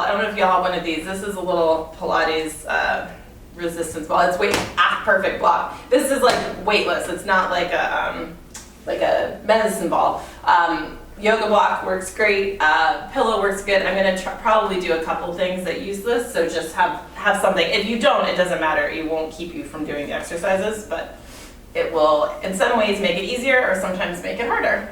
I don't know if y'all have one of these. This is a little Pilates resistance ball. It's perfect block. This is like weightless. It's not like a medicine ball. Yoga block works great. Pillow works good. I'm going to probably do a couple things that use this, so just have something. If you don't, it doesn't matter. It won't keep you from doing the exercises, but it will in some ways make it easier or sometimes make it harder.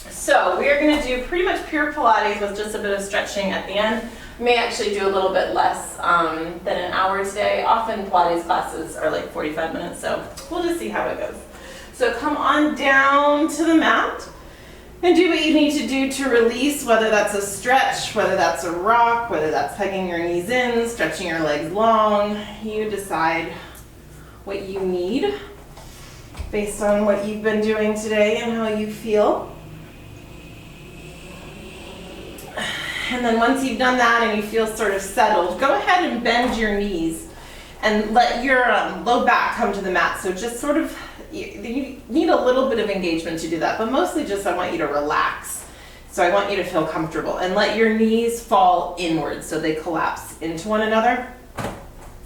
So we are going to do pretty much pure Pilates with just a bit of stretching at the end. We may actually do a little bit less than an hour today. Often Pilates classes are like 45 minutes, so we'll just see how it goes. So come on down to the mat and do what you need to do to release, whether that's a stretch, whether that's a rock, whether that's hugging your knees in, stretching your legs long. You decide what you need based on what you've been doing today and how you feel. And then once you've done that and you feel sort of settled, go ahead and bend your knees and let your low back come to the mat. So just sort of, you need a little bit of engagement to do that, but mostly just I want you to relax. So I want you to feel comfortable and let your knees fall inwards so they collapse into one another.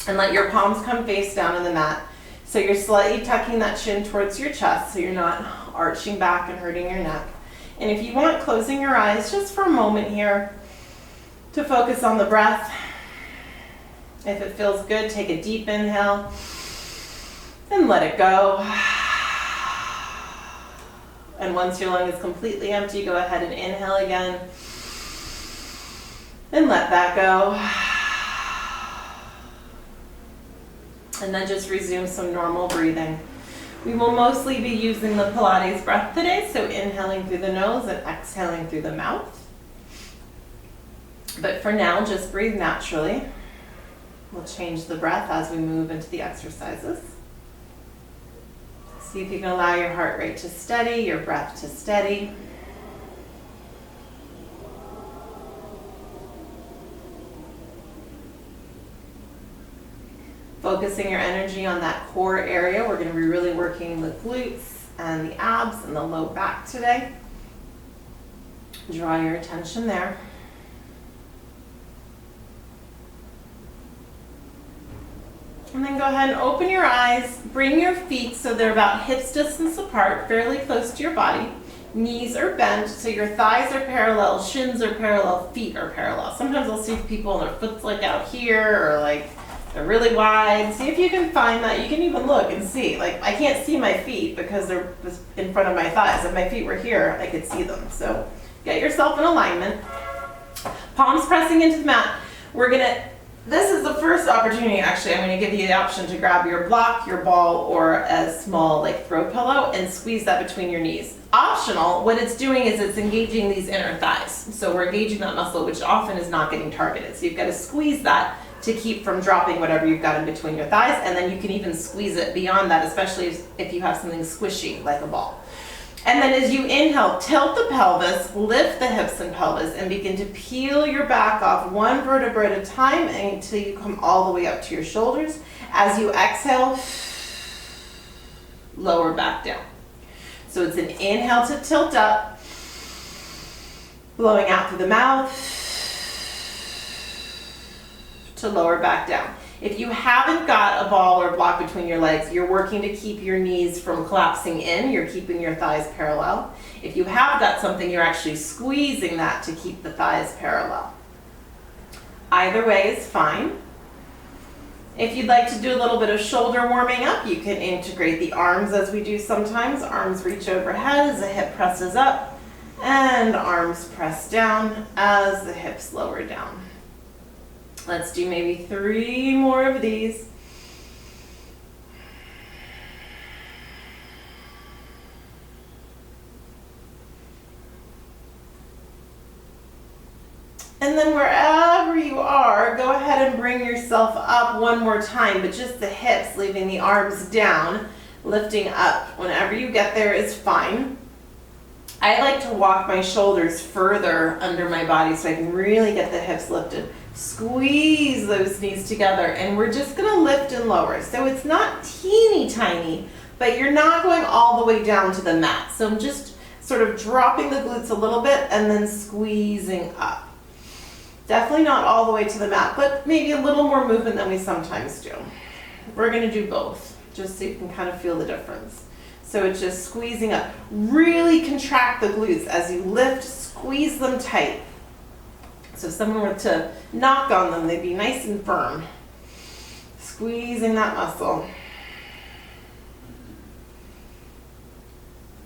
And let your palms come face down on the mat. So you're slightly tucking that chin towards your chest so you're not arching back and hurting your neck. And if you want, closing your eyes just for a moment here to focus on the breath. If it feels good, take a deep inhale and let it go. And once your lung is completely empty, go ahead and inhale again and let that go. And then just resume some normal breathing. We will mostly be using the Pilates breath today, so inhaling through the nose and exhaling through the mouth. But for now, just breathe naturally. We'll change the breath as we move into the exercises. See if you can allow your heart rate to steady, your breath to steady. Focusing your energy on that core area. We're going to be really working the glutes and the abs and the low back today. Draw your attention there. And then go ahead and open your eyes. Bring your feet so they're about hips distance apart, fairly close to your body. Knees are bent, so your thighs are parallel, shins are parallel, feet are parallel. Sometimes I'll see people and their foot's like out here or like they're really wide. See if you can find that. You can even look and see. Like I can't see my feet because they're just in front of my thighs. If my feet were here, I could see them. So get yourself in alignment. Palms pressing into the mat. This is the first opportunity, actually, I'm going to give you the option to grab your block, your ball, or a small like throw pillow and squeeze that between your knees. Optional, what it's doing is it's engaging these inner thighs. So we're engaging that muscle, which often is not getting targeted. So you've got to squeeze that to keep from dropping whatever you've got in between your thighs, and then you can even squeeze it beyond that, especially if you have something squishy like a ball. And then as you inhale, tilt the pelvis, lift the hips and pelvis, and begin to peel your back off one vertebra at a time until you come all the way up to your shoulders. As you exhale, lower back down. So it's an inhale to tilt up, blowing out through the mouth, to lower back down. If you haven't got a ball or block between your legs, you're working to keep your knees from collapsing in. You're keeping your thighs parallel. If you have got something, you're actually squeezing that to keep the thighs parallel. Either way is fine. If you'd like to do a little bit of shoulder warming up, you can integrate the arms as we do sometimes. Arms reach overhead as the hip presses up, and arms press down as the hips lower down. Let's do maybe 3 more of these. And then wherever you are, go ahead and bring yourself up one more time, but just the hips, leaving the arms down, lifting up. Whenever you get there is fine. I like to walk my shoulders further under my body so I can really get the hips lifted. Squeeze those knees together, and we're just going to lift and lower. So it's not teeny tiny, but you're not going all the way down to the mat. So I'm just sort of dropping the glutes a little bit and then squeezing up. Definitely not all the way to the mat, but maybe a little more movement than we sometimes do. We're going to do both, just so you can kind of feel the difference. So it's just squeezing up. Really contract the glutes as you lift, squeeze them tight. So if someone were to knock on them, they'd be nice and firm. Squeezing that muscle.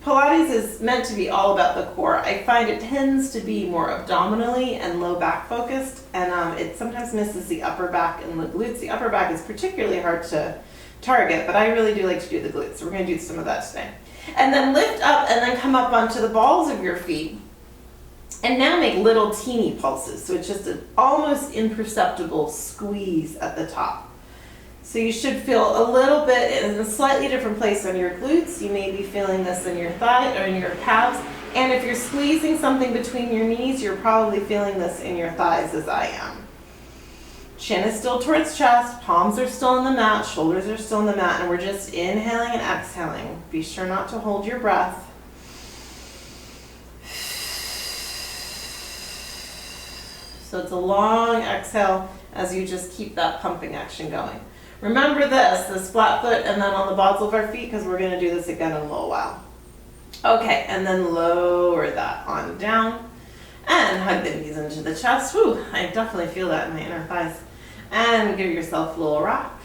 Pilates is meant to be all about the core. I find it tends to be more abdominally and low back focused, and it sometimes misses the upper back and the glutes. The upper back is particularly hard to target, but I really do like to do the glutes. So we're going to do some of that today. And then lift up and then come up onto the balls of your feet. And now make little teeny pulses. So it's just an almost imperceptible squeeze at the top. So you should feel a little bit in a slightly different place on your glutes. You may be feeling this in your thigh or in your calves. And if you're squeezing something between your knees, you're probably feeling this in your thighs as I am. Chin is still towards chest, palms are still on the mat, shoulders are still on the mat, and we're just inhaling and exhaling. Be sure not to hold your breath. So it's a long exhale as you just keep that pumping action going. Remember this flat foot and then on the balls of our feet, because we're going to do this again in a little while. Okay, and then lower that on down and hug the knees into the chest. Whew, I definitely feel that in my inner thighs. And give yourself a little rock.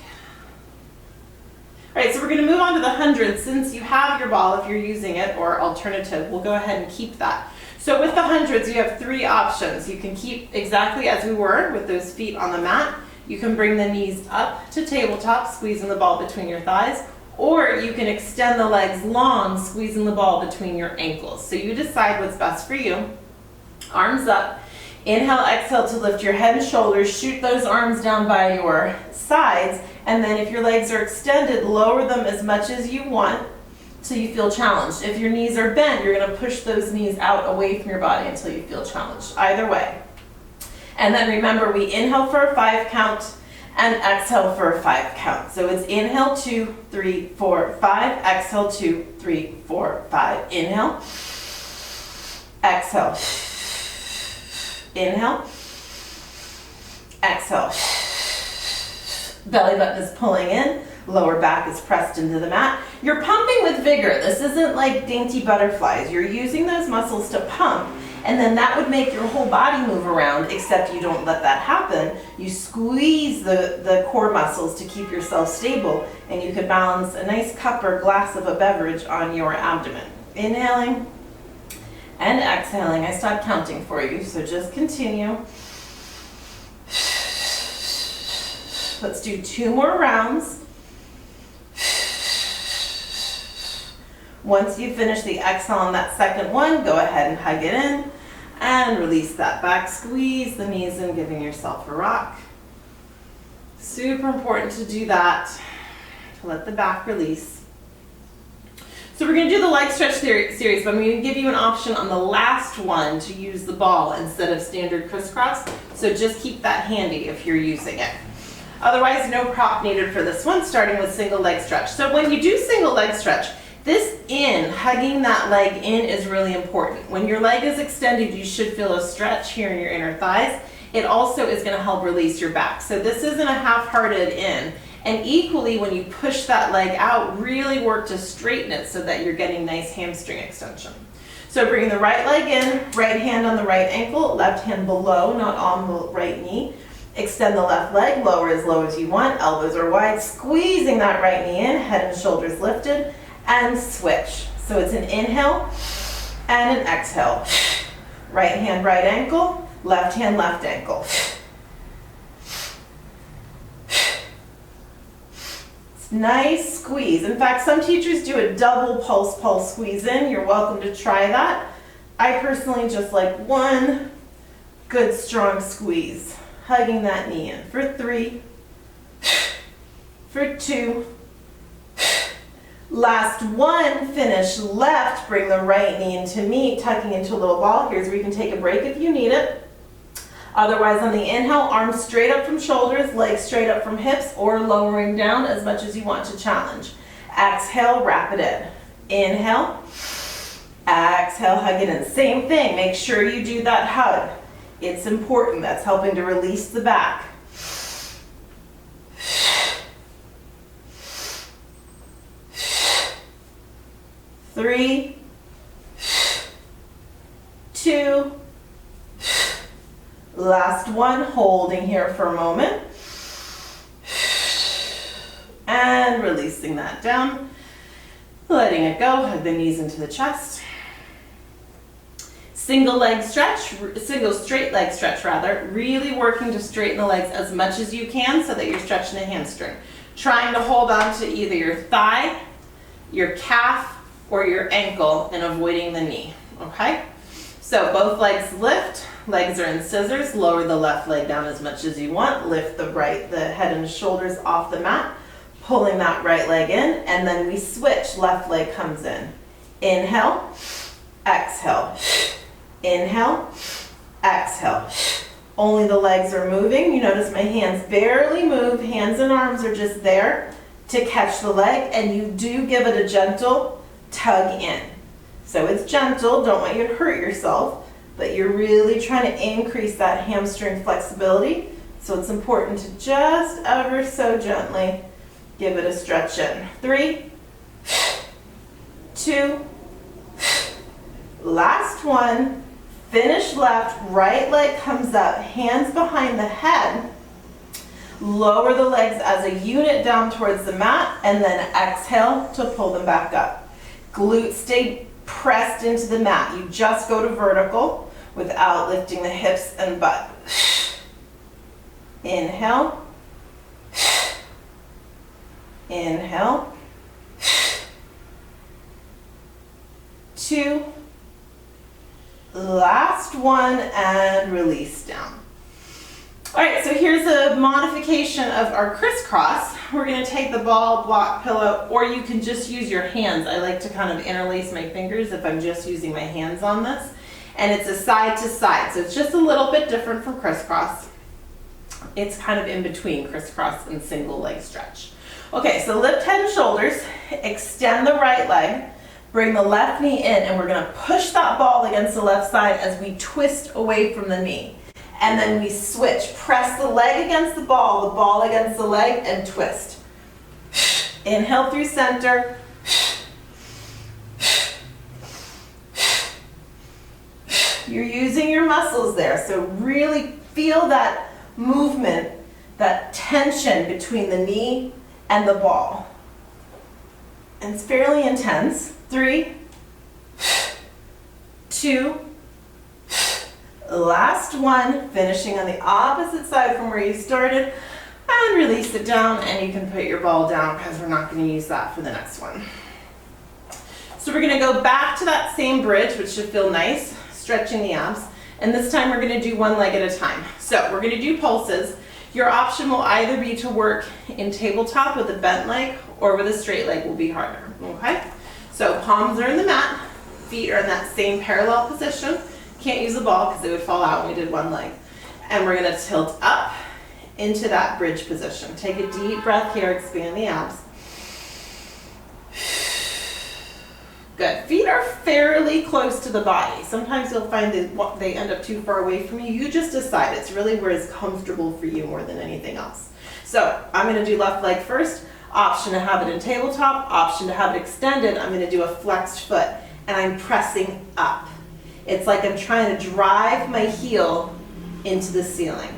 All right, so we're going to move on to the 100. Since you have your ball, if you're using it, or alternative, we'll go ahead and keep that. So with the 100s, you have 3 options. You can keep exactly as we were with those feet on the mat. You can bring the knees up to tabletop, squeezing the ball between your thighs, or you can extend the legs long, squeezing the ball between your ankles. So you decide what's best for you. Arms up. Inhale, exhale to lift your head and shoulders. Shoot those arms down by your sides. And then if your legs are extended, lower them as much as you want till you feel challenged. If your knees are bent, you're going to push those knees out away from your body until you feel challenged. Either way. And then remember, we inhale for a 5 count and exhale for a 5 count. So it's inhale 2, 3, 4, 5. Exhale 2, 3, 4, 5. Inhale. Exhale. Inhale. Exhale. Belly button is pulling in. Lower back is pressed into the mat. You're pumping with vigor. This isn't like dainty butterflies. You're using those muscles to pump, and then that would make your whole body move around, except you don't let that happen. You squeeze the core muscles to keep yourself stable, and you could balance a nice cup or glass of a beverage on your abdomen. Inhaling and exhaling. I stopped counting for you, so just continue. Let's do 2 more rounds. Once you finish the exhale on that second one, go ahead and hug it in and release that back. Squeeze the knees in, giving yourself a rock. Super important to do that, to let the back release. So we're going to do the leg stretch series, but I'm going to give you an option on the last one to use the ball instead of standard crisscross. So just keep that handy if you're using it. Otherwise, no prop needed for this one, starting with single leg stretch. So when you do single leg stretch, this hugging that leg in is really important. When your leg is extended, you should feel a stretch here in your inner thighs. It also is going to help release your back. So this isn't a half-hearted in. And equally, when you push that leg out, really work to straighten it so that you're getting nice hamstring extension. So bring the right leg in, right hand on the right ankle, left hand below, not on the right knee. Extend the left leg, lower as low as you want, elbows are wide, squeezing that right knee in, head and shoulders lifted, and switch. So it's an inhale and an exhale. Right hand, right ankle, left hand, left ankle. It's nice squeeze. In fact, some teachers do a double pulse squeeze in. You're welcome to try that. I personally just like one good strong squeeze. Hugging that knee in for 3, for 2, last one, finish left, bring the right knee into meet, tucking into a little ball. Here's where you can take a break if you need it. Otherwise, on the inhale, arms straight up from shoulders, legs straight up from hips, or lowering down as much as you want to challenge. Exhale, wrap it in. Inhale, exhale, hug it in. Same thing, make sure you do that hug. It's important. That's helping to release the back. 3, 2, last one, holding here for a moment. And releasing that down. Letting it go, hug the knees into the chest. Single leg stretch, single straight leg stretch rather, really working to straighten the legs as much as you can so that you're stretching the hamstring. Trying to hold on to either your thigh, your calf, or your ankle and avoiding the knee, okay? So both legs lift, legs are in scissors, lower the left leg down as much as you want, lift the head and shoulders off the mat, pulling that right leg in, and then we switch, left leg comes in. Inhale, exhale, inhale, exhale. Only the legs are moving. You notice my hands barely move, hands and arms are just there to catch the leg, and you do give it a gentle tug in. So it's gentle, don't want you to hurt yourself, but you're really trying to increase that hamstring flexibility. So it's important to just ever so gently give it a stretch in. 3, 2, last one. Finish left, right leg comes up, hands behind the head. Lower the legs as a unit down towards the mat, and then exhale to pull them back up. Glutes stay pressed into the mat. You just go to vertical without lifting the hips and butt. Inhale. Inhale. 2. Last one, and release down. All right, so here's a modification of our crisscross. We're gonna take the ball, block, pillow, or you can just use your hands. I like to kind of interlace my fingers if I'm just using my hands on this. And it's a side to side, so it's just a little bit different from crisscross. It's kind of in between crisscross and single leg stretch. Okay, so lift head and shoulders, extend the right leg, bring the left knee in, and we're gonna push that ball against the left side as we twist away from the knee. And then we switch, press the leg against the ball against the leg, and twist. Inhale through center. You're using your muscles there, so really feel that movement, that tension between the knee and the ball. And it's fairly intense. 3, 2, last one, finishing on the opposite side from where you started, and release it down, and you can put your ball down because we're not going to use that for the next one. So we're going to go back to that same bridge, which should feel nice, stretching the abs, and this time we're going to do one leg at a time. So we're going to do pulses. Your option will either be to work in tabletop with a bent leg, or with a straight leg will be harder, okay? So palms are in the mat, feet are in that same parallel position. Can't use the ball because it would fall out when we did one leg. And we're gonna tilt up into that bridge position. Take a deep breath here, expand the abs. Good, feet are fairly close to the body. Sometimes you'll find that they end up too far away from you. You just decide, it's really where it's comfortable for you more than anything else. So I'm gonna do left leg first. Option to have it in tabletop, option to have it extended. I'm gonna do a flexed foot, and I'm pressing up. It's like I'm trying to drive my heel into the ceiling.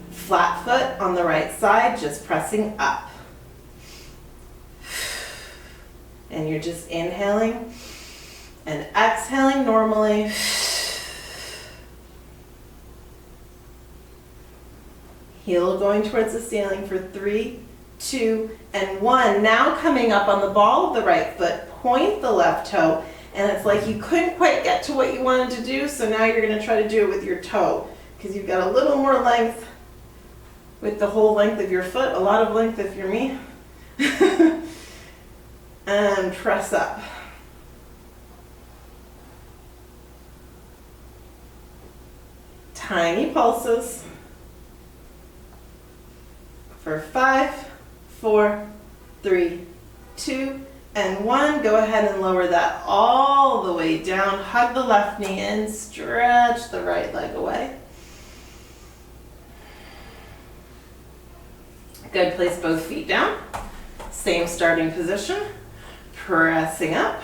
Flat foot on the right side, just pressing up. And you're just inhaling and exhaling normally. Heel going towards the ceiling for 3, 2, and 1. Now coming up on the ball of the right foot, point the left toe, and it's like you couldn't quite get to what you wanted to do, so now you're going to try to do it with your toe, because you've got a little more length with the whole length of your foot, a lot of length if you're me. And press up. Tiny pulses. For 5, 4, 3, 2, and 1. Go ahead and lower that all the way down. Hug the left knee in, stretch the right leg away. Good, place both feet down. Same starting position. Pressing up.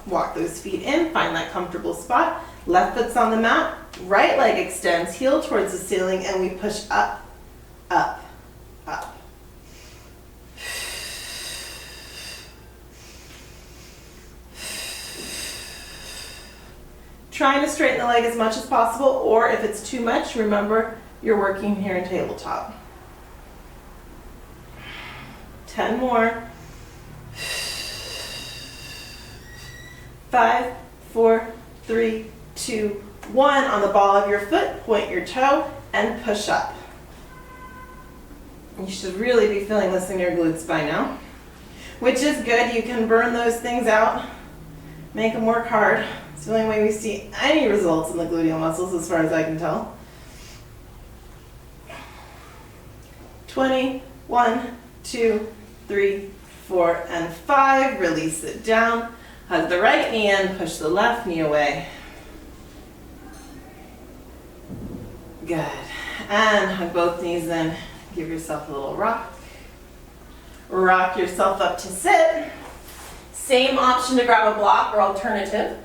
Walk those feet in, find that comfortable spot. Left foot's on the mat, right leg extends, heel towards the ceiling, and we push up, up, up. Trying to straighten the leg as much as possible, or if it's too much, remember you're working here in tabletop. 10 more. 5, 4, 3, 2, 1. On the ball of your foot, point your toe and push up. You should really be feeling this in your glutes by now, which is good. You can burn those things out, make them work hard. It's the only way we see any results in the gluteal muscles as far as I can tell. 20, 1, 2, 3, 4, and 5. Release it down. Hug the right knee in, push the left knee away. Good. And hug both knees in. Give yourself a little rock. Rock yourself up to sit. Same option to grab a block or alternative.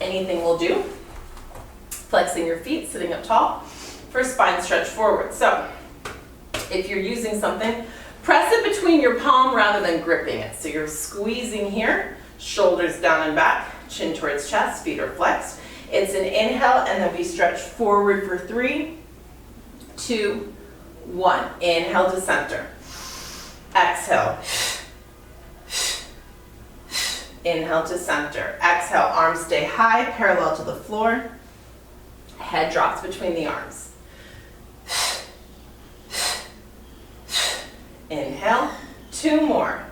Anything will do. Flexing your feet, sitting up tall for spine stretch forward. So if you're using something, press it between your palm rather than gripping it. So you're squeezing here, shoulders down and back, chin towards chest, feet are flexed. It's an inhale, and then we stretch forward for 3, 2, 1. Inhale to center. Exhale. Inhale to center. Exhale, arms stay high, parallel to the floor. Head drops between the arms. Inhale, 2 more.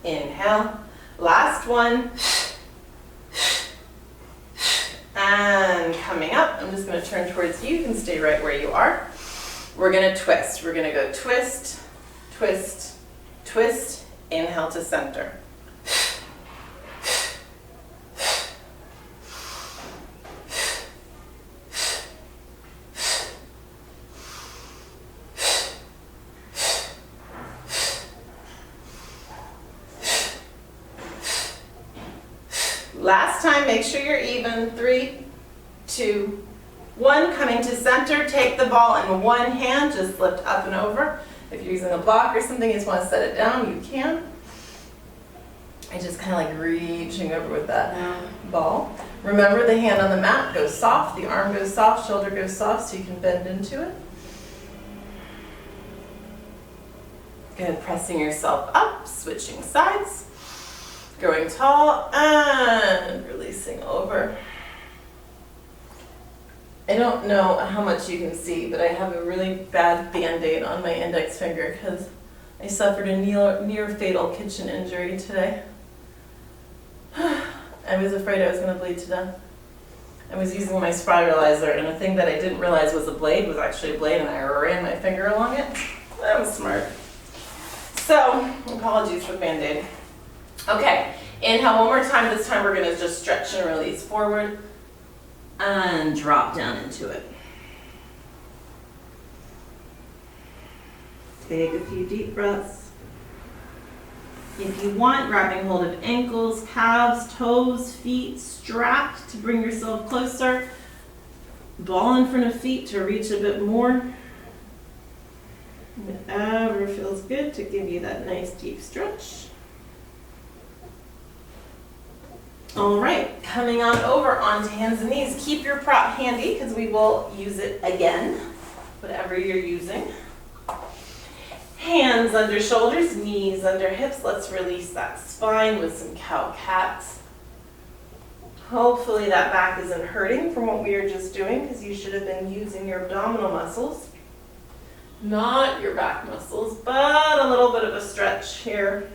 Inhale, last one. And coming up, I'm just going to turn towards you. You can stay right where you are. We're going to twist. We're going to go twist, twist, twist. Inhale to center. Last time, make sure you're even. 3, 2, 1. Coming to center, take the ball in one hand, just lift up and over. If you're using a block or something, you just want to set it down, you can. And just kind of like reaching over with that ball. Remember, the hand on the mat goes soft, the arm goes soft, shoulder goes soft, so you can bend into it. Good, pressing yourself up, switching sides. Growing tall and releasing over. I don't know how much you can see, but I have a really bad Band-Aid on my index finger because I suffered a near fatal kitchen injury today. I was afraid I was going to bleed to death. I was using my spiralizer, and a thing that I didn't realize was a blade was actually a blade, and I ran my finger along it. That was smart. So, apologies for Band-Aid. Okay, inhale one more time. This time we're going to just stretch and release forward and drop down into it. Take a few deep breaths. If you want, grabbing hold of ankles, calves, toes, feet, strapped to bring yourself closer. Ball in front of feet to reach a bit more. Whatever feels good to give you that nice deep stretch. All right, coming on over onto hands and knees. Keep your prop handy because we will use it again, whatever you're using. Hands under shoulders, knees under hips. Let's release that spine with some cow-cats. Hopefully that back isn't hurting from what we were just doing because you should have been using your abdominal muscles, not your back muscles, but a little bit of a stretch here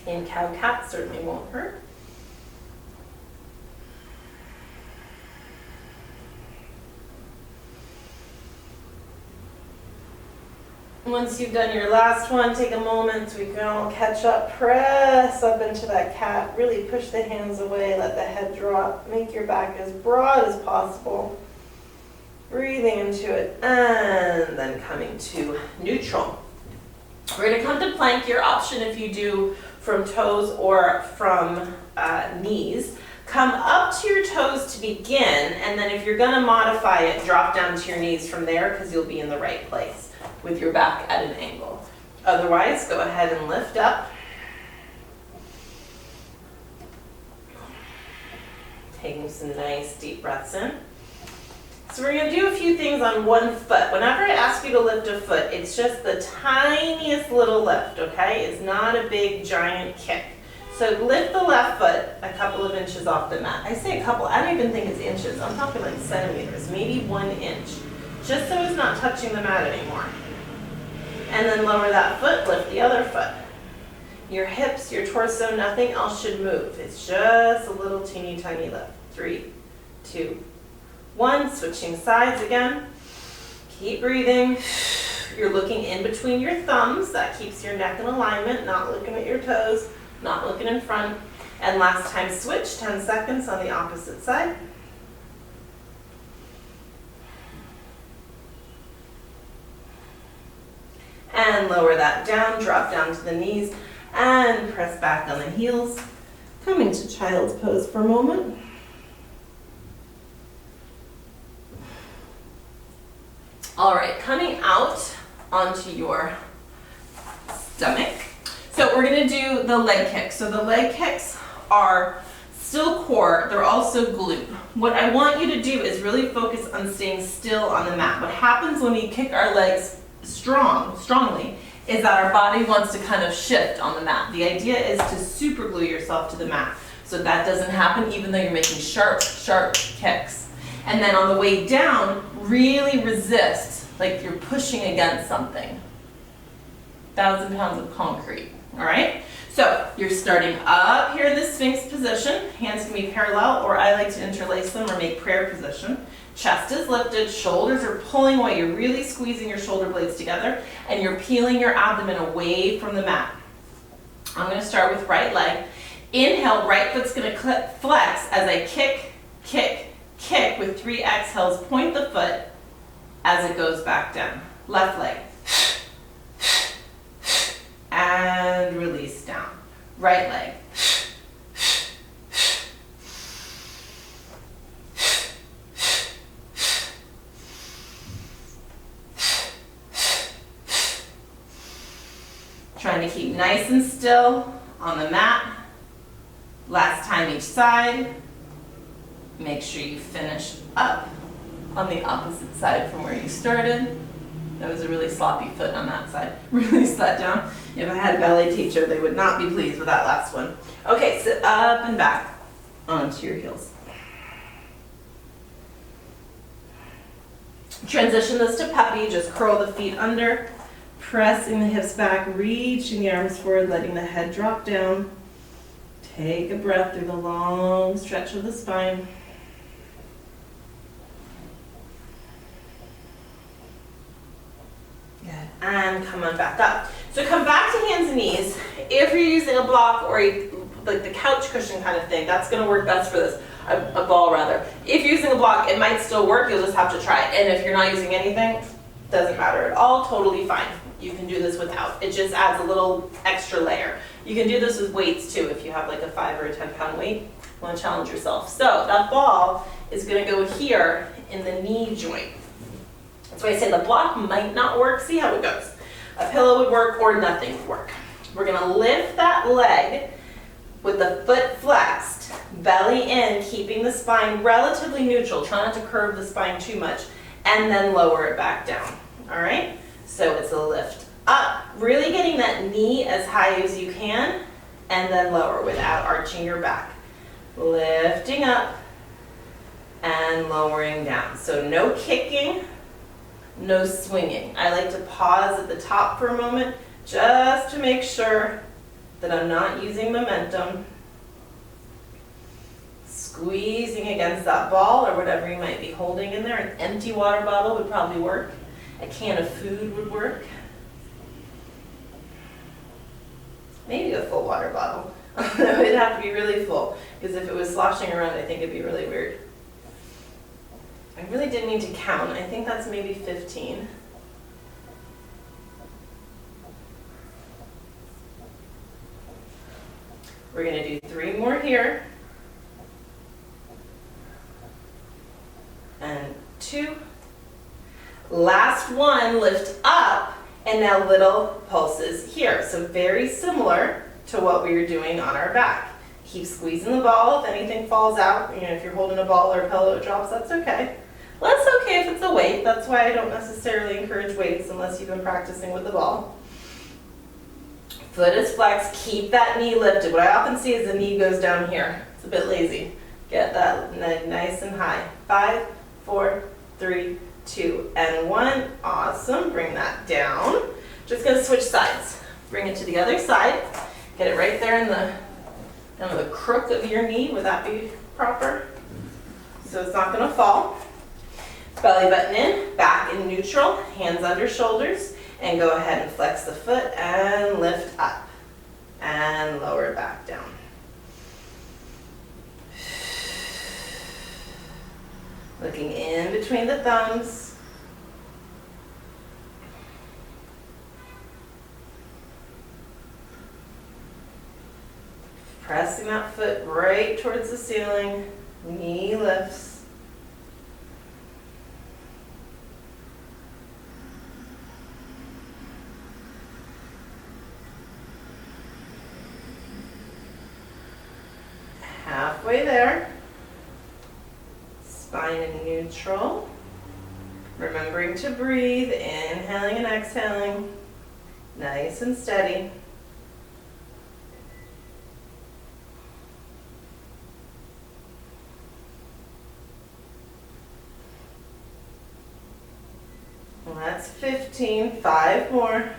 in cow-cat certainly won't hurt. Once you've done your last one, take a moment, we can all catch up, press up into that cat, really push the hands away, let the head drop, make your back as broad as possible. Breathing into it, and then coming to neutral. We're going to come to plank. Your option if you do from toes or from knees. Come up to your toes to begin, and then if you're going to modify it, drop down to your knees from there because you'll be in the right place with your back at an angle. Otherwise, go ahead and lift up. Taking some nice deep breaths in. So we're going to do a few things on one foot. Whenever I ask you to lift a foot, it's just the tiniest little lift, okay? It's not a big, giant kick. So lift the left foot a couple of inches off the mat. I say a couple, I don't even think it's inches. I'm talking like centimeters, maybe 1 inch, just so it's not touching the mat anymore. And then lower that foot, lift the other foot. Your hips, your torso, nothing else should move. It's just a little teeny tiny lift. 3, 2, 1, switching sides again. Keep breathing. You're looking in between your thumbs. That keeps your neck in alignment, not looking at your toes, not looking in front. And last time switch, 10 seconds on the opposite side. And lower that down, drop down to the knees, and press back on the heels. Coming to child's pose for a moment. All right, coming out onto your stomach. So we're gonna do the leg kicks. So the leg kicks are still core, they're also glute. What I want you to do is really focus on staying still on the mat. What happens when we kick our legs strongly is that our body wants to kind of shift on the mat. The idea is to super glue yourself to the mat. So that doesn't happen even though you're making sharp kicks. And then on the way down, really resist, like you're pushing against something. 1,000 pounds of concrete, all right? So you're starting up here in the Sphinx position. Hands can be parallel, or I like to interlace them or make prayer position. Chest is lifted, shoulders are pulling away. You're really squeezing your shoulder blades together, and you're peeling your abdomen away from the mat. I'm gonna start with right leg. Inhale, right foot's gonna flex as I kick, kick, kick with 3 exhales. Point the foot as it goes back down. Left leg. And release down. Right leg. Trying to keep nice and still on the mat. Last time each side. Make sure you finish up on the opposite side from where you started. That was a really sloppy foot on that side. Release that down. If I had a ballet teacher, they would not be pleased with that last one. Okay, sit up and back onto your heels. Transition this to puppy. Just curl the feet under, pressing the hips back, reaching the arms forward, letting the head drop down. Take a breath through the long stretch of the spine. Good. And come on back up. So come back to hands and knees. If you're using a block or like the couch cushion kind of thing, that's going to work best for this. A ball rather. If you're using a block, it might still work. You'll just have to try it. And if you're not using anything, doesn't matter at all. Totally fine. You can do this without. It just adds a little extra layer. You can do this with weights too. If you have like a 5 or a 10 pound weight, you want to challenge yourself. So that ball is going to go here in the knee joint. That's why I say the block might not work. See how it goes. A pillow would work or nothing would work. We're going to lift that leg with the foot flexed, belly in, keeping the spine relatively neutral. Try not to curve the spine too much, and then lower it back down. All right? So it's a lift up, really getting that knee as high as you can, and then lower without arching your back. Lifting up and lowering down. So no kicking. No swinging. I like to pause at the top for a moment just to make sure that I'm not using momentum. Squeezing against that ball or whatever you might be holding in there. An empty water bottle would probably work. A can of food would work. maybe a full water bottle. It'd have to be really full, because if it was sloshing around, I think it'd be really weird. I really didn't need to count. I think that's maybe 15. We're going to do 3 more here. And 2. Last one, lift up, and now little pulses here. So very similar to what we were doing on our back. Keep squeezing the ball. If anything falls out, if you're holding a ball or a pillow it drops, that's okay. Well, that's okay if it's a weight. That's why I don't necessarily encourage weights unless you've been practicing with the ball. Foot is flexed. Keep that knee lifted. What I often see is the knee goes down here. It's a bit lazy. Get that nice and high. 5, 4, 3, 2, and 1. Awesome. Bring that down. Just going to switch sides. Bring it to the other side. Get it right there in the kind of the crook of your knee. Would that be proper? So it's not going to fall. Belly button in, back in neutral, hands under shoulders, and go ahead and flex the foot and lift up and lower back down. Looking in between the thumbs. Pressing that foot right towards the ceiling, knee lifts. Halfway there. Spine in neutral. Remembering to breathe, inhaling and exhaling. Nice and steady. Well, that's 15. 5 more.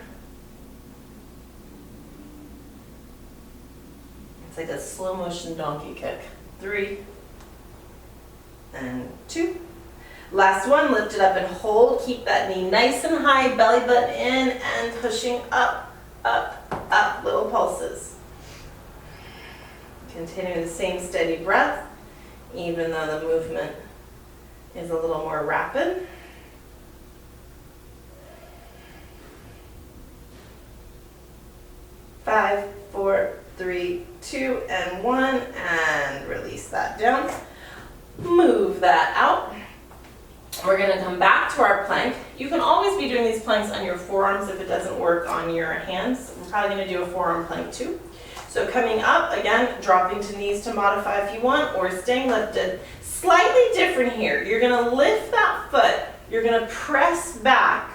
It's like a slow motion donkey kick. 3 and 2. Last one, lift it up and hold. Keep that knee nice and high, belly button in and pushing up, up, up, little pulses. Continue the same steady breath, even though the movement is a little more rapid. Five, 4, 3, 2, and 1, and release that down. Move that out. We're going to come back to our plank. You can always be doing these planks on your forearms if it doesn't work on your hands. We're probably going to do a forearm plank too. So coming up, again, dropping to knees to modify if you want, or staying lifted. Slightly different here. You're going to lift that foot. You're going to press back,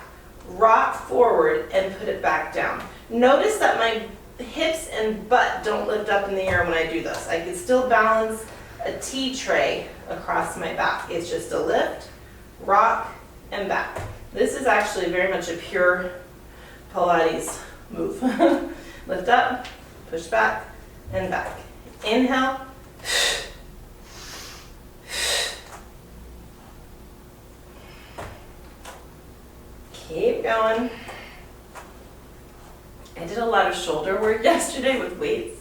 rock forward, and put it back down. Notice that my hips and butt don't lift up in the air when I do this. I can still balance a tea tray across my back. It's just a lift, rock, and back. This is actually very much a pure Pilates move. Lift up, push back, and back. Inhale. Keep going. I did a lot of shoulder work yesterday with weights,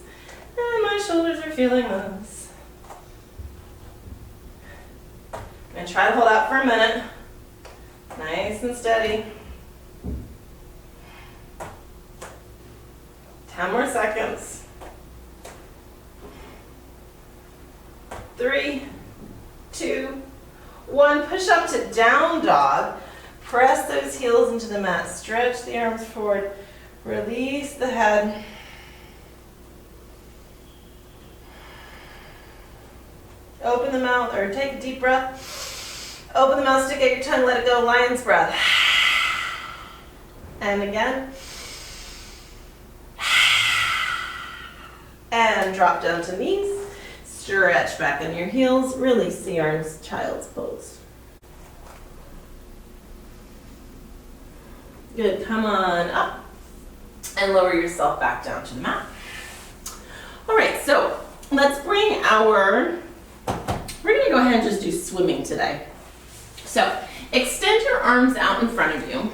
and my shoulders are feeling this. I'm going to try to hold out for a minute. Nice and steady. 10 more seconds. 3, 2, 1. Push up to down dog. Press those heels into the mat. Stretch the arms forward. Release the head. Open the mouth, or take a deep breath. Open the mouth, stick out your tongue, let it go. Lion's breath. And again. And drop down to knees. Stretch back on your heels. Release the arms, child's pose. Good, come on up. And lower yourself back down to the mat. All right, so let's bring we're gonna go ahead and just do swimming today. So extend your arms out in front of you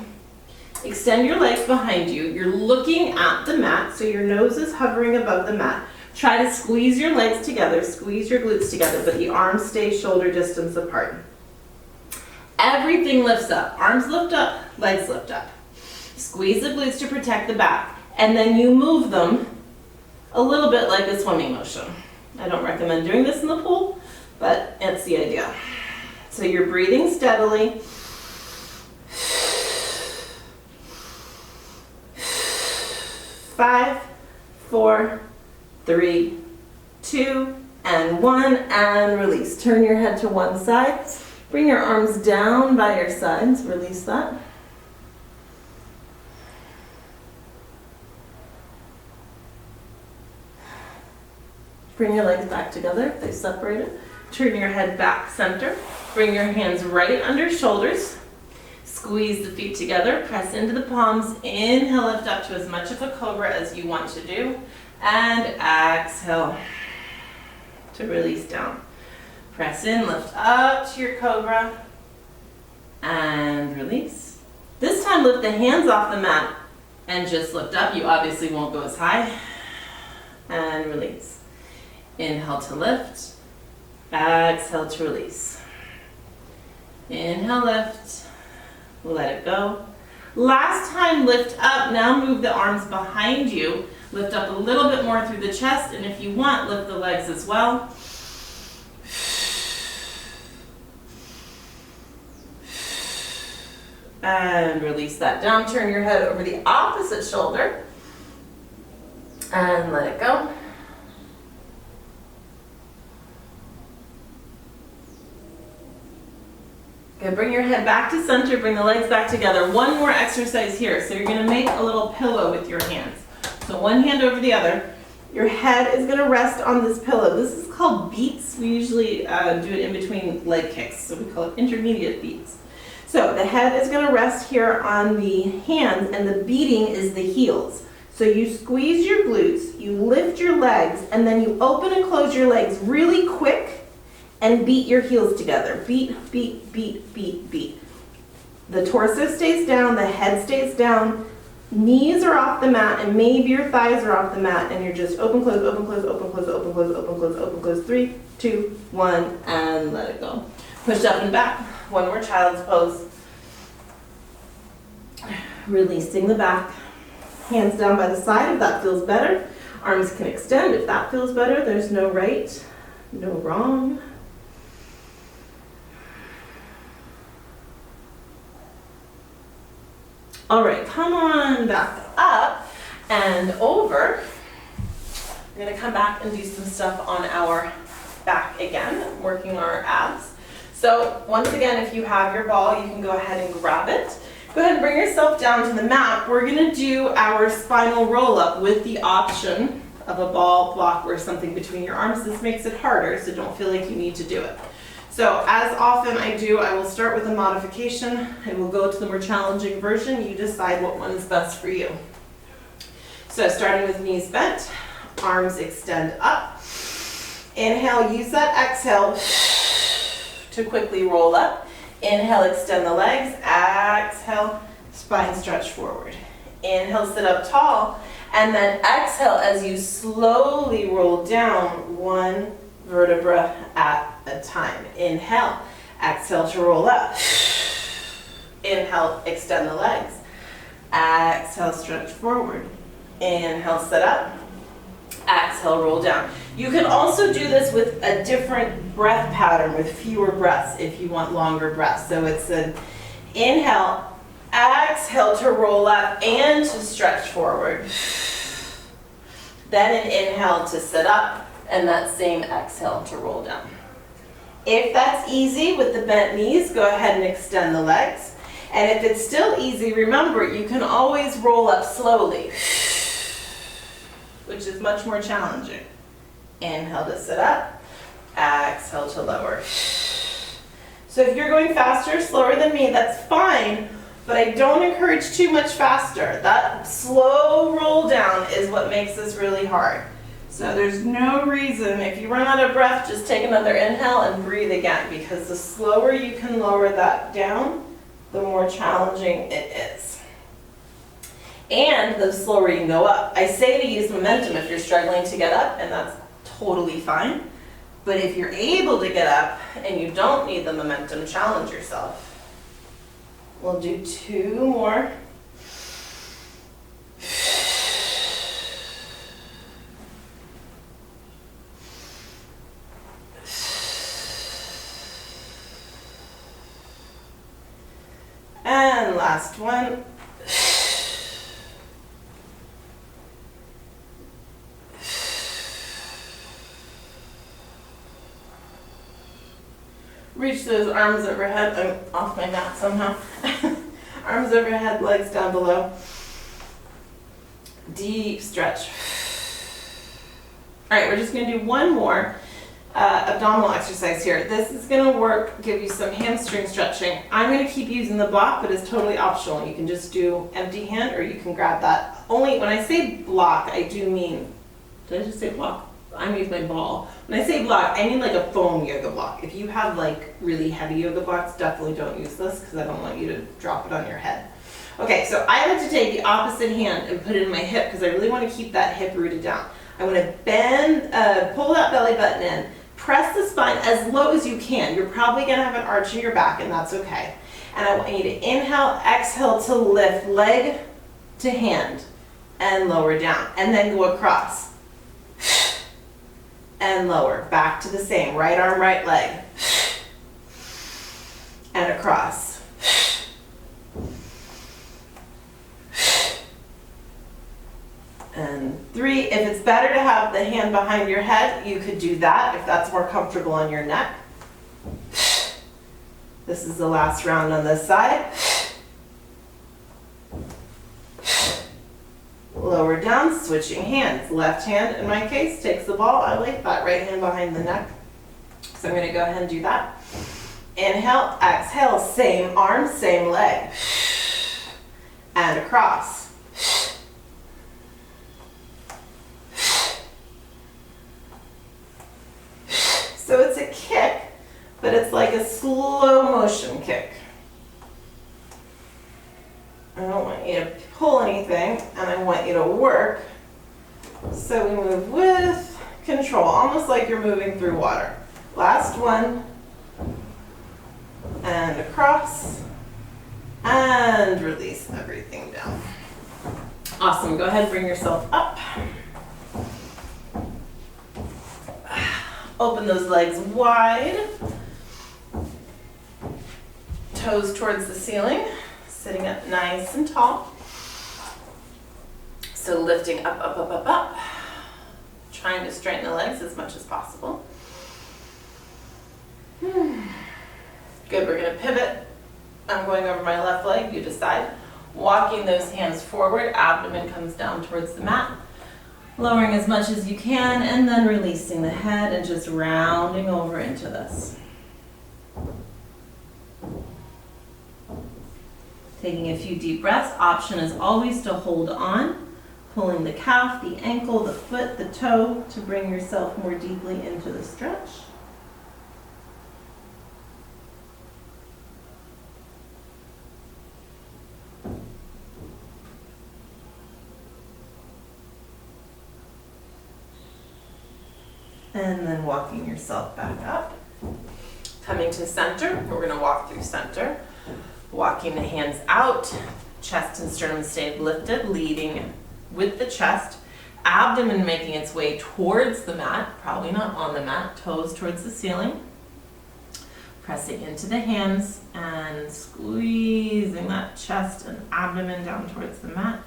Extend your legs behind you. You're looking at the mat, so your nose is hovering above the mat. Try to squeeze your legs together, squeeze your glutes together, but the arms stay shoulder distance apart. Everything lifts up. Arms lift up, legs lift up. Squeeze the glutes to protect the back, and then you move them a little bit like a swimming motion. I don't recommend doing this in the pool, but it's the idea. So you're breathing steadily. 5, 4, 3, 2, and 1, and release. Turn your head to one side. Bring your arms down by your sides. Release that. Bring your legs back together if they separated. Turn your head back center. Bring your hands right under shoulders. Squeeze the feet together. Press into the palms. Inhale, lift up to as much of a cobra as you want to do. And exhale to release down. Press in, lift up to your cobra. And release. This time lift the hands off the mat and just lift up. You obviously won't go as high. And release. Inhale to lift. Exhale to release. Inhale, lift. Let it go. Last time, lift up. Now move the arms behind you. Lift up a little bit more through the chest, and if you want, lift the legs as well. And release that down. Turn your head over the opposite shoulder. And let it go. Good, bring your head back to center, bring the legs back together. One more exercise here. So you're gonna make a little pillow with your hands. So one hand over the other. Your head is gonna rest on this pillow. This is called beats. We usually do it in between leg kicks. So we call it intermediate beats. So the head is gonna rest here on the hands, and the beating is the heels. So you squeeze your glutes, you lift your legs, and then you open and close your legs really quick and beat your heels together. Beat, beat, beat, beat, beat. The torso stays down, the head stays down, knees are off the mat, and maybe your thighs are off the mat, and you're just open, close, open, close, open, close, open, close, open, close, open, close. 3, 2, 1, and let it go. Push up and back. One more child's pose. Releasing the back. Hands down by the side if that feels better. Arms can extend if that feels better. There's no right, no wrong. All right, come on back up and over. We're gonna come back and do some stuff on our back again, working our abs. So once again, if you have your ball, you can go ahead and grab it. Go ahead and bring yourself down to the mat. We're gonna do our spinal roll up with the option of a ball, block, or something between your arms. This makes it harder, so don't feel like you need to do it. So as often I do, I will start with a modification. I will go to the more challenging version. You decide what one is best for you. So starting with knees bent, arms extend up. Inhale, use that exhale to quickly roll up. Inhale, extend the legs. Exhale, spine stretch forward. Inhale, sit up tall. And then exhale as you slowly roll down one vertebra at a time. Inhale, exhale to roll up. Inhale, extend the legs. Exhale, stretch forward. Inhale, sit up. Exhale, roll down. You can also do this with a different breath pattern with fewer breaths if you want longer breaths. So it's an inhale, exhale to roll up and to stretch forward. Then an inhale to sit up, and that same exhale to roll down. If that's easy with the bent knees, go ahead and extend the legs. And if it's still easy, remember, you can always roll up slowly, which is much more challenging. Inhale to sit up, exhale to lower. So if you're going faster, slower than me, that's fine, but I don't encourage too much faster. That slow roll down is what makes this really hard. So there's no reason, if you run out of breath, just take another inhale and breathe again, because the slower you can lower that down, the more challenging it is. And the slower you can go up. I say to use momentum if you're struggling to get up, and that's totally fine. But if you're able to get up and you don't need the momentum, challenge yourself. We'll do 2 more. And last one. Reach those arms overhead. I'm off my mat somehow. Arms overhead, legs down below. Deep stretch. All right, we're just going to do one more abdominal exercise here. This is going to work, give you some hamstring stretching. I'm going to keep using the block, but it's totally optional. You can just do empty hand, or you can grab that. Only when I say block, I do mean, did I just say block? I mean my ball. When I say block, I mean like a foam yoga block. If you have like really heavy yoga blocks, definitely don't use this because I don't want you to drop it on your head. Okay, so I like to take the opposite hand and put it in my hip because I really want to keep that hip rooted down. I want to bend, pull that belly button in, press the spine as low as you can. You're probably going to have an arch in your back, and that's okay. And I want you to inhale, exhale to lift leg to hand and lower down, and then go across. And lower, back to the same, right arm, right leg, and across. And 3, if it's better to have the hand behind your head, you could do that if that's more comfortable on your neck. This is the last round on this side. Lower down, switching hands. Left hand, in my case, takes the ball. I like that right hand behind the neck. So I'm going to go ahead and do that. Inhale, exhale, same arm, same leg. And across. So it's a kick, but it's like a slow motion kick. I don't want you to pull anything, and I want you to work. So we move with control, almost like you're moving through water. Last one. And across. And release everything down. Awesome. Go ahead and bring yourself up. Open those legs wide. Toes towards the ceiling. Sitting up nice and tall. So lifting up, up, up, up, up. Trying to straighten the legs as much as possible. Good, we're gonna pivot. I'm going over my left leg, you decide. Walking those hands forward, abdomen comes down towards the mat. Lowering as much as you can, and then releasing the head and just rounding over into this. Taking a few deep breaths. Option is always to hold on, pulling the calf, the ankle, the foot, the toe to bring yourself more deeply into the stretch. And then walking yourself back up. Coming to center, we're going to walk through center. Walking the hands out, chest and sternum stay lifted, leading with the chest. Abdomen making its way towards the mat, probably not on the mat, toes towards the ceiling. Pressing into the hands and squeezing that chest and abdomen down towards the mat.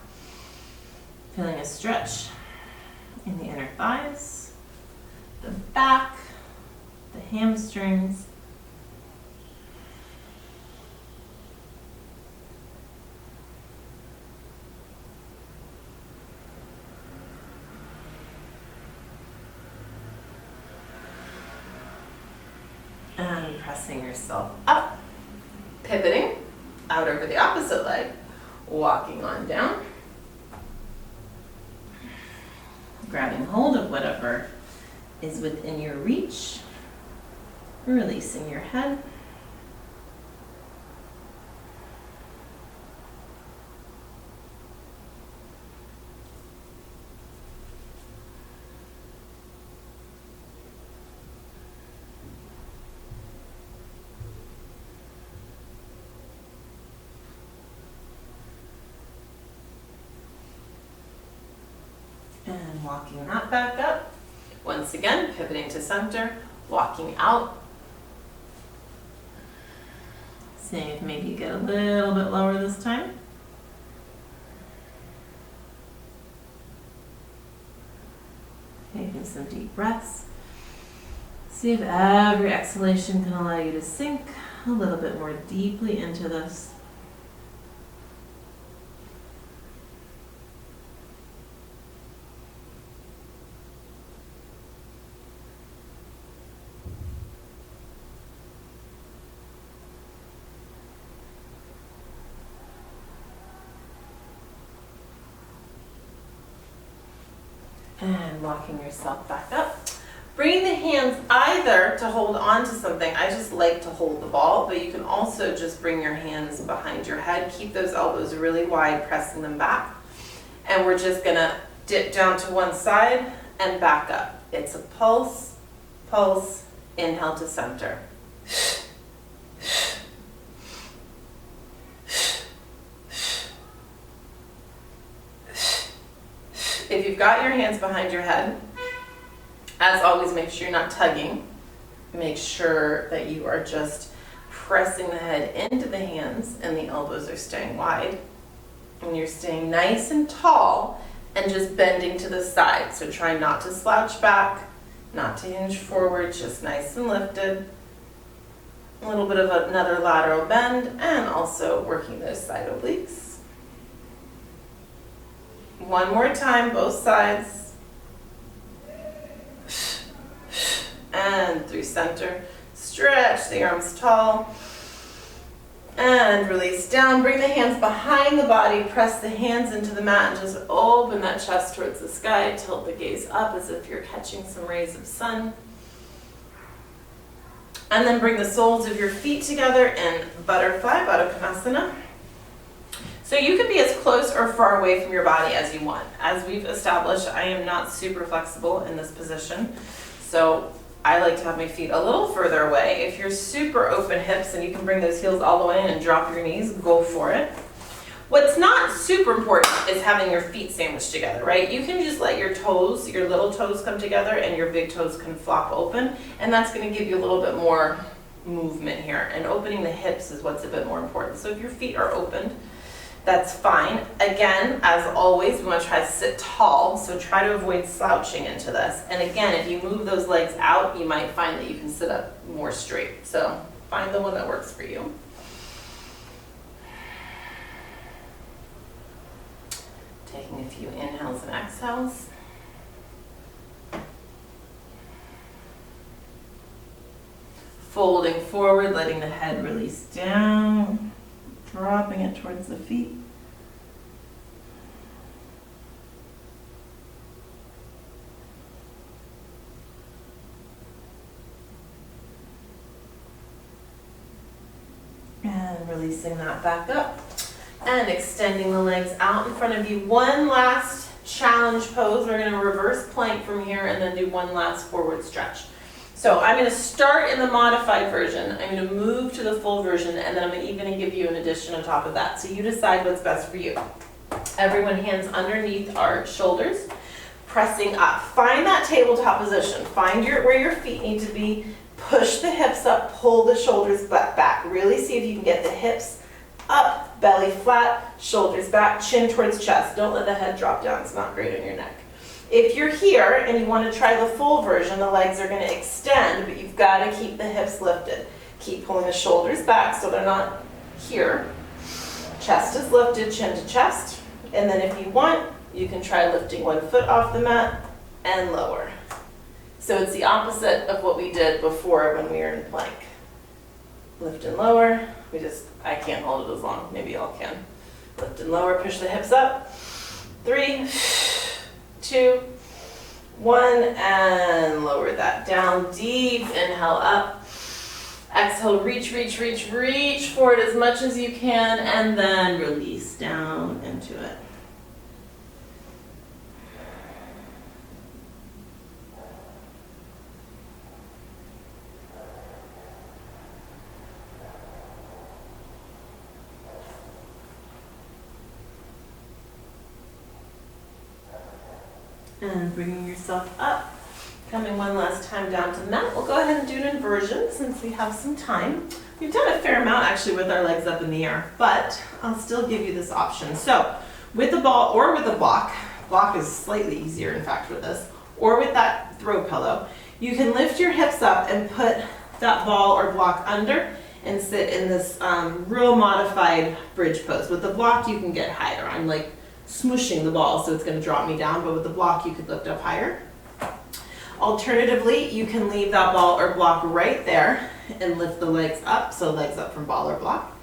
Feeling a stretch in the inner thighs, the back, the hamstrings. And pressing yourself up, pivoting out over the opposite leg, walking on down, grabbing hold of whatever is within your reach, releasing your head. And walking that back up. Once again, pivoting to center, walking out. Seeing if maybe you get a little bit lower this time. Taking some deep breaths. See if every exhalation can allow you to sink a little bit more deeply into this. And walking yourself back up. Bring the hands either to hold on to something. I just like to hold the ball, but you can also just bring your hands behind your head. Keep those elbows really wide, pressing them back. And we're just gonna dip down to one side and back up. It's a pulse, pulse, inhale to center. If you've got your hands behind your head, as always, make sure you're not tugging. Make sure that you are just pressing the head into the hands and the elbows are staying wide. And you're staying nice and tall and just bending to the side. So try not to slouch back, not to hinge forward, just nice and lifted. A little bit of another lateral bend and also working those side obliques. One more time, both sides. And through center. Stretch the arms tall. And release down. Bring the hands behind the body. Press the hands into the mat and just open that chest towards the sky. Tilt the gaze up as if you're catching some rays of sun. And then bring the soles of your feet together in butterfly, Badakanasana. So you can be as close or far away from your body as you want. As we've established, I am not super flexible in this position. So I like to have my feet a little further away. If you're super open hips and you can bring those heels all the way in and drop your knees, go for it. What's not super important is having your feet sandwiched together, right? You can just let your toes, your little toes come together and your big toes can flop open. And that's gonna give you a little bit more movement here. And opening the hips is what's a bit more important. So if your feet are opened, that's fine. Again, as always, we want to try to sit tall, so try to avoid slouching into this. And again, if you move those legs out, you might find that you can sit up more straight. So find the one that works for you. Taking a few inhales and exhales. Folding forward, letting the head release down. Dropping it towards the feet. And releasing that back up. And extending the legs out in front of you. One last challenge pose. We're going to reverse plank from here and then do one last forward stretch. So I'm going to start in the modified version. I'm going to move to the full version, and then I'm even going to give you an addition on top of that. So you decide what's best for you. Everyone, hands underneath our shoulders, pressing up. Find that tabletop position. Find where your feet need to be. Push the hips up, pull the shoulders back. Really see if you can get the hips up, belly flat, shoulders back, chin towards chest. Don't let the head drop down. It's not great on your neck. If you're here and you want to try the full version, the legs are going to extend, but you've got to keep the hips lifted. Keep pulling the shoulders back so they're not here. Chest is lifted, chin to chest. And then if you want, you can try lifting one foot off the mat and lower. So it's the opposite of what we did before when we were in plank. Lift and lower. I can't hold it as long. Maybe y'all can. Lift and lower, push the hips up. 3, 2, 1, and lower that down. Deep inhale up. Exhale, reach forward as much as you can, and then release down into it. And bringing yourself up. Coming one last time down to the mat. We'll go ahead and do an inversion since we have some time. We've done a fair amount actually with our legs up in the air, but I'll still give you this option. So with the ball or with a block is slightly easier in fact with this, or with that throw pillow, you can lift your hips up and put that ball or block under and sit in this real modified bridge pose. With the block you can get higher. I'm like smooshing the ball so it's going to drop me down, but with the block you could lift up higher. Alternatively, you can leave that ball or block right there and lift the legs up, so legs up from ball or block.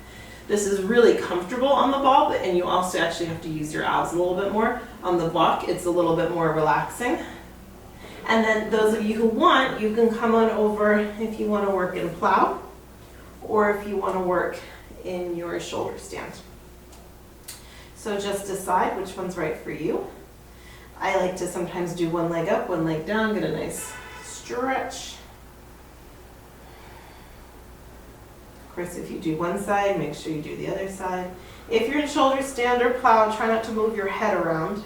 This is really comfortable on the ball, and you also actually have to use your abs a little bit more. On the block, it's a little bit more relaxing. And then those of you who want, you can come on over if you want to work in plow, or if you want to work in your shoulder stand. So just decide which one's right for you. I like to sometimes do one leg up, one leg down, get a nice stretch. Of course, if you do one side, make sure you do the other side. If you're in shoulder stand or plow, try not to move your head around.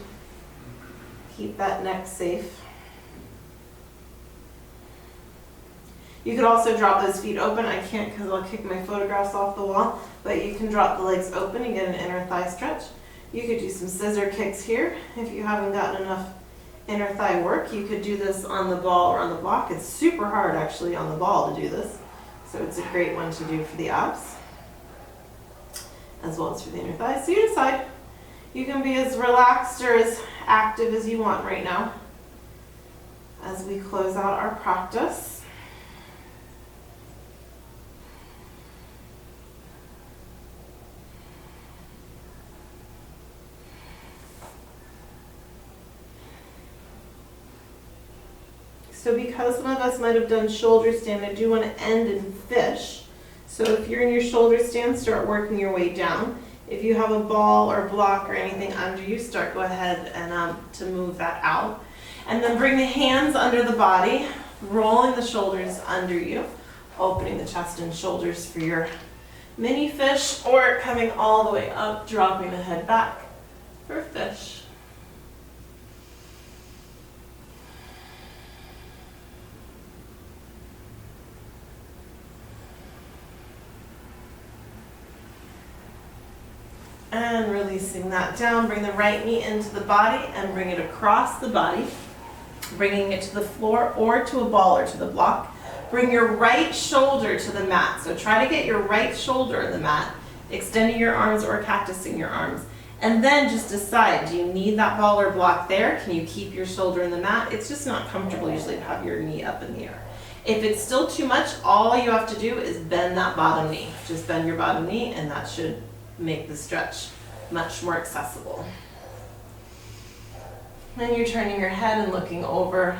Keep that neck safe. You could also drop those feet open. I can't because I'll kick my photographs off the wall, but you can drop the legs open and get an inner thigh stretch. You could do some scissor kicks here. If you haven't gotten enough inner thigh work, you could do this on the ball or on the block. It's super hard actually on the ball to do this. So it's a great one to do for the abs, as well as for the inner thighs. So you decide. You can be as relaxed or as active as you want right now as we close out our practice. So because some of us might have done shoulder stand, I do want to end in fish. So if you're in your shoulder stand, start working your way down. If you have a ball or block or anything under you, go ahead and to move that out. And then bring the hands under the body, rolling the shoulders under you, opening the chest and shoulders for your mini fish, or coming all the way up, dropping the head back for fish. And releasing that down, bring the right knee into the body and bring it across the body, bringing it to the floor or to a ball or to the block. Bring your right shoulder to the mat. So try to get your right shoulder in the mat, extending your arms or cactusing your arms. And then just decide, do you need that ball or block there? Can you keep your shoulder in the mat? It's just not comfortable usually to have your knee up in the air. If it's still too much, all you have to do is bend that bottom knee. Just bend your bottom knee and that should make the stretch much more accessible. Then you're turning your head and looking over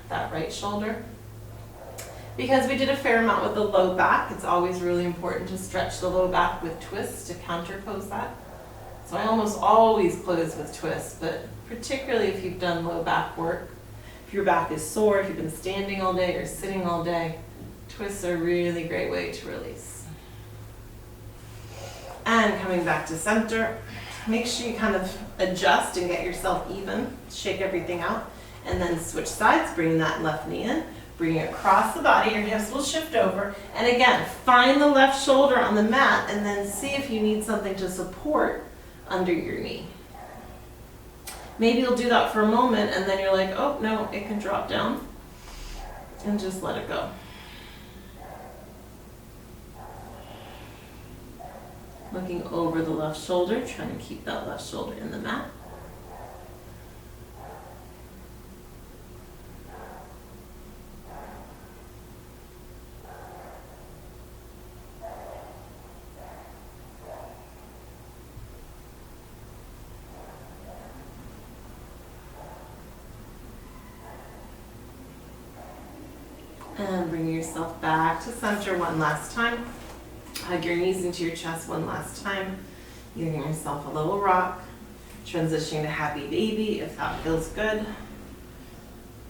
that right shoulder. Because we did a fair amount with the low back, it's always really important to stretch the low back with twists to counterpose that. So I almost always close with twists, but particularly if you've done low back work, if your back is sore, if you've been standing all day or sitting all day, twists are a really great way to release. And coming back to center, make sure you kind of adjust and get yourself even, shake everything out, and then switch sides, bring that left knee in, bring it across the body, your hips will shift over, and again, find the left shoulder on the mat and then see if you need something to support under your knee. Maybe you'll do that for a moment and then you're like, oh no, it can drop down, and just let it go. Looking over the left shoulder, trying to keep that left shoulder in the mat. And bring yourself back to center one last time. Hug your knees into your chest one last time. Giving yourself a little rock. Transitioning to happy baby if that feels good.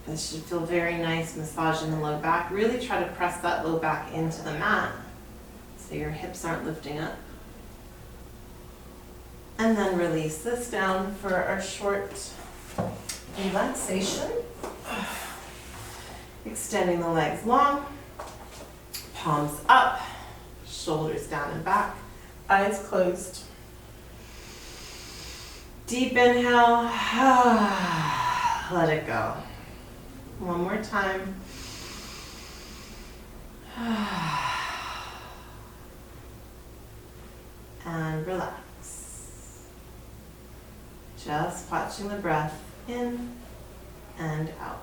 This should feel very nice, massaging the low back. Really try to press that low back into the mat so your hips aren't lifting up. And then release this down for our short relaxation. Extending the legs long, palms up, shoulders down and back, eyes closed. Deep inhale, let it go. One more time. And relax. Just watching the breath in and out.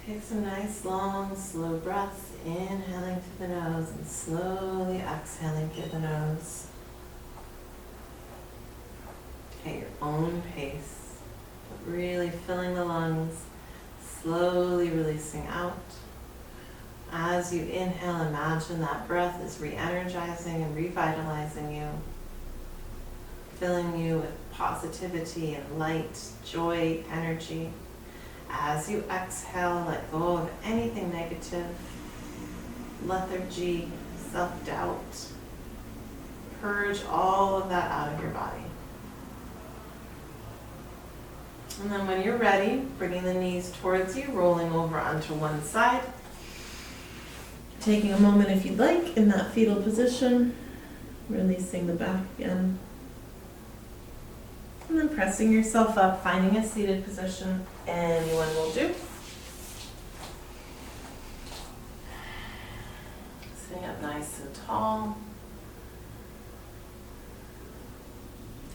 Take some nice, long, slow breaths, inhaling through the nose and slowly exhaling through the nose. At your own pace, but really filling the lungs, slowly releasing out. As you inhale, imagine that breath is re-energizing and revitalizing you, filling you with positivity and light, joy, energy. As you exhale, let go of anything negative, lethargy, self-doubt. Purge all of that out of your body. And then when you're ready, bringing the knees towards you, rolling over onto one side. Taking a moment, if you'd like, in that fetal position, releasing the back again. And then pressing yourself up, finding a seated position. Anyone will do. Sitting up nice and tall.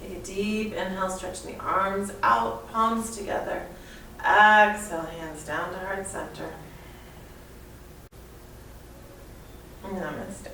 Take a deep inhale, stretching the arms out, palms together. Exhale, hands down to heart center. Namaste.